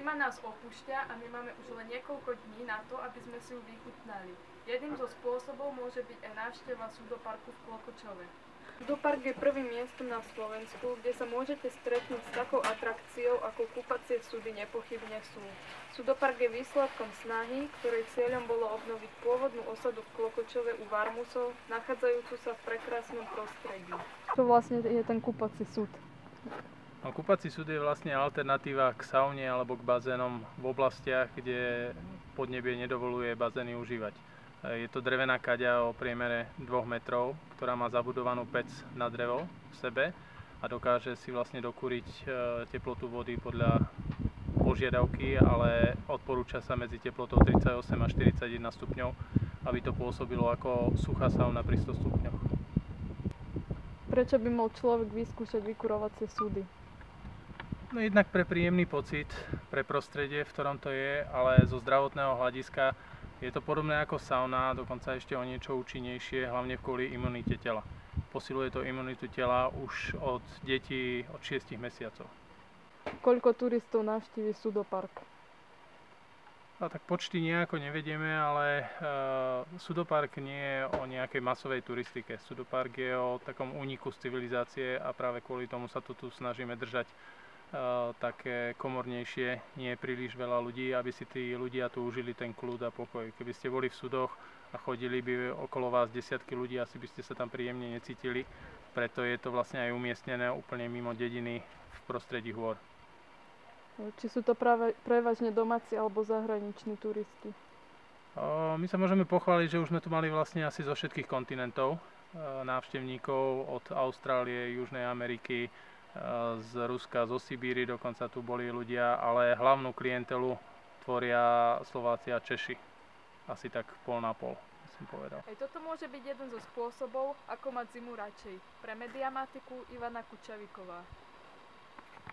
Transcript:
Zima nás opúšťa a my máme už len niekoľko dní na to, aby sme si ju vychutnali. Jedným zo spôsobov môže byť aj návšteva Sudoparku v Klokočove. Sudopark je prvým miestom na Slovensku, kde sa môžete stretnúť s takou atrakciou, ako kúpacie súdy nepochybne sú. Sudopark je výsledkom snahy, ktorej cieľom bolo obnoviť pôvodnú osadu v Klokočove u Varmusov, nachádzajúcu sa v prekrásnom prostredí. Čo vlastne je ten kúpací súd? No, kúpací súd je vlastne alternatíva k saune alebo k bazénom v oblastiach, kde podnebie nedovoluje bazény užívať. Je to drevená kaďa o priemere 2 metrov, ktorá má zabudovanú pec na drevo v sebe a dokáže si vlastne dokúriť teplotu vody podľa požiadavky, ale odporúča sa medzi teplotou 38 a 41 stupňov, aby to pôsobilo ako suchá sauna pri 100 stupňoch. Prečo by mal človek vyskúšať vykurovacie súdy? No jednak pre príjemný pocit, pre prostredie, v ktorom to je, ale zo zdravotného hľadiska je to podobné ako sauna, dokonca ešte o niečo účinnejšie, hlavne kvôli imunite tela. Posiluje to imunitu tela už od detí od 6 mesiacov. Koľko turistov navštívi Sudopark? A tak počty nejako nevedieme, ale Sudopark nie je o nejakej masovej turistike. Sudopark je o takom úniku z civilizácie a práve kvôli tomu sa to tu snažíme držať také komornejšie, nie je príliš veľa ľudí, aby si tí ľudia tu užili ten kľud a pokoj. Keby ste boli v súdoch a chodili by okolo vás desiatky ľudí, asi by ste sa tam príjemne necítili, preto je to vlastne aj umiestnené úplne mimo dediny v prostredí hôr. Či sú to prevažne domáci alebo zahraniční turisti? My sa môžeme pochváliť, že už sme tu mali vlastne asi zo všetkých kontinentov návštevníkov, od Austrálie, Južnej Ameriky, z Ruska, zo Sibíry, dokonca tu boli ľudia, ale hlavnú klientelu tvoria Slováci a Češi. Asi tak pol na pol, som povedal. Aj toto môže byť jeden zo spôsobov, ako mať zimu radšej. Pre Mediamatiku Ivana Kučavíková.